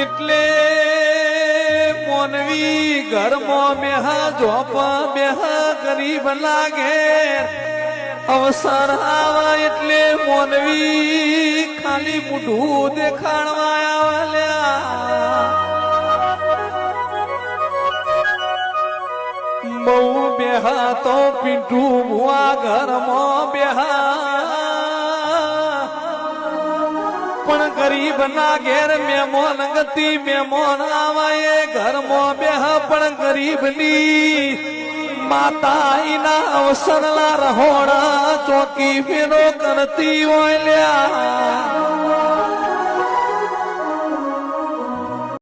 એટલે મોનવી ઘરમાં બેહા જોપા બેહા ગરીબ લાગે અવસર આવા એટલે મોનવી ખાલી મોઢું દેખાડવા આવ્યા બહુ બેહા તો પીઠું ભુવા ઘરમાં બેહા પણ ગરીબ ના ઘેર મેમોન ગતિ મેમોન આવાય ઘરમાં બેહા પણ ગરીબ ની માતા એના અવસરના રહોણા ચોકી ફેરો કરતી હોય લ્યા